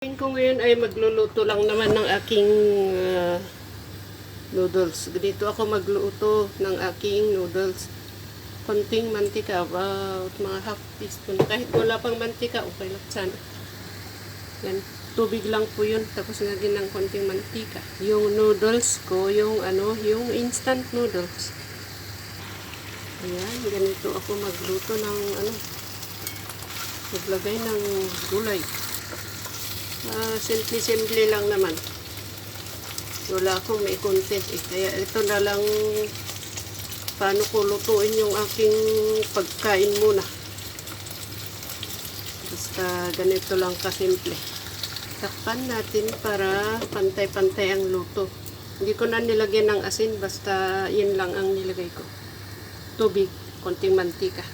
Ko ngayon ay magluluto lang naman ng aking noodles. Dito ako magluto ng aking noodles. Konting mantika, about mga half teaspoon. Kahit wala pang mantika, okay lang sana. Yan, tubig lang po yun. Tapos lagyan ng konting mantika. Yung noodles ko, yung instant noodles. Ayan, ganito ako magluto ng maglagay ng gulay. Simple lang naman. Wala akong may content eh. Kaya ito na lang paano ko lutuin yung aking pagkain muna. Basta ganito lang kasimple. Takpan natin para pantay-pantay ang luto. Hindi ko na nilagyan ng asin. Basta yun lang ang nilagay ko. Tubig, konting mantika.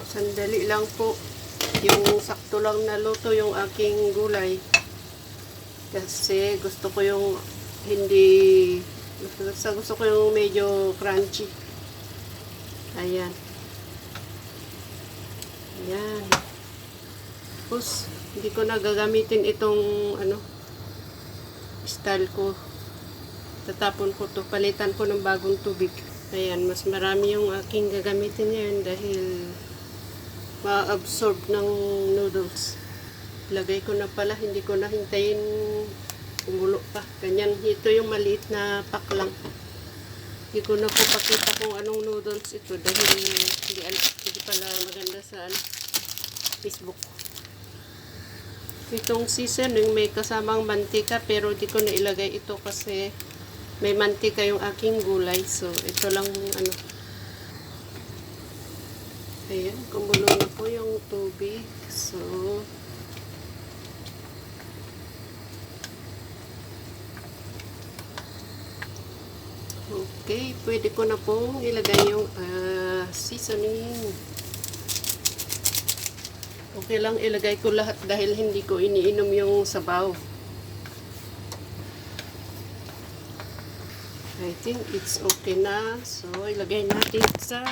Sandali lang po. Yung sakto lang na luto yung aking gulay. Kasi gusto ko yung gusto ko yung medyo crunchy. Ayan. Ayan. Tapos, hindi ko na gagamitin itong style ko. Tatapon ko to. Palitan ko ng bagong tubig. Ayan. Mas marami yung aking gagamitin ngayon dahil ma-absorb ng noodles. Lagay ko na pala, hindi ko na hintayin kumulo pa. Ganyan, ito yung maliit na pack lang. Hindi ko na po pakita kung anong noodles ito dahil hindi pala maganda sa Facebook. Itong seasoning may kasamang mantika pero di ko na ilagay ito kasi may mantika yung aking gulay. So, ito lang ayan, kumulo na po yung tubig. So, okay, pwede ko na pong ilagay yung seasoning. Okay lang, ilagay ko lahat dahil hindi ko iniinom yung sabaw. I think it's okay na. So, ilagay natin sa,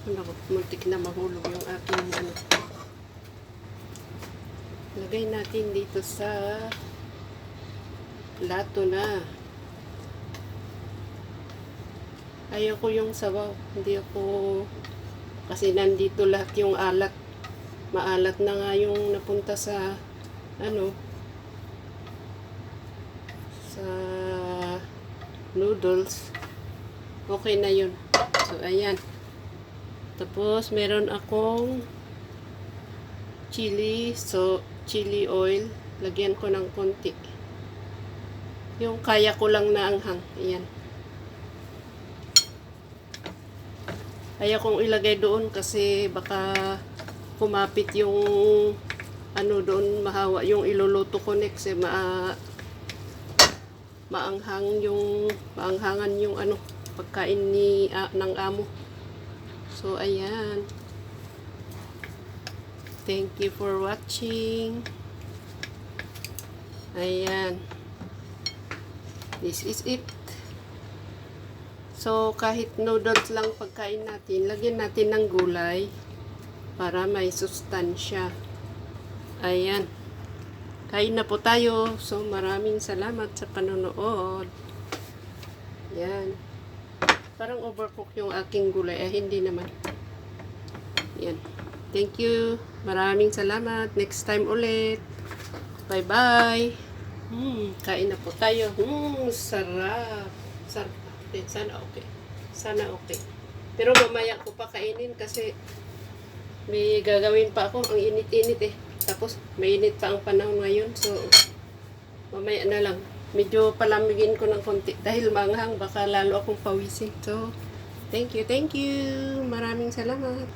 Naku, muntik na mahulog yung aking Lagay natin dito sa plato na. Ayaw ko yung sabaw. Hindi ako, kasi nandito lahat yung alat. Maalat na nga yung napunta sa sa noodles. Okay na yun. So, ayan. Tapos, meron akong chili oil. Lagyan ko ng konti. Yung kaya ko lang na anghang. Ayan. Kaya kong ilagay doon kasi baka kumapit yung doon mahawa yung iluluto ko next. Maanghangan yung pagkain ng amo. So, ayan. Thank you for watching. Ayan. This is it. So, kahit noodles lang pagkain natin, lagyan natin ng gulay para may sustansya. Ayan. Kain na po tayo. So, maraming salamat sa panonood. Ayan. Parang overcook yung aking gulay. Hindi naman. Yan. Thank you. Maraming salamat. Next time ulit. Bye-bye. Kain na po tayo. Sarap. Sarap. Sana okay. Sana okay. Pero mamaya ko pa kainin kasi may gagawin pa ako. Ang init-init eh. Tapos may init pa ang panahon ngayon. So, mamaya na lang. Medyo palamigin ko ng konti dahil manghang baka lalo akong pawisin. So, thank you. Maraming salamat.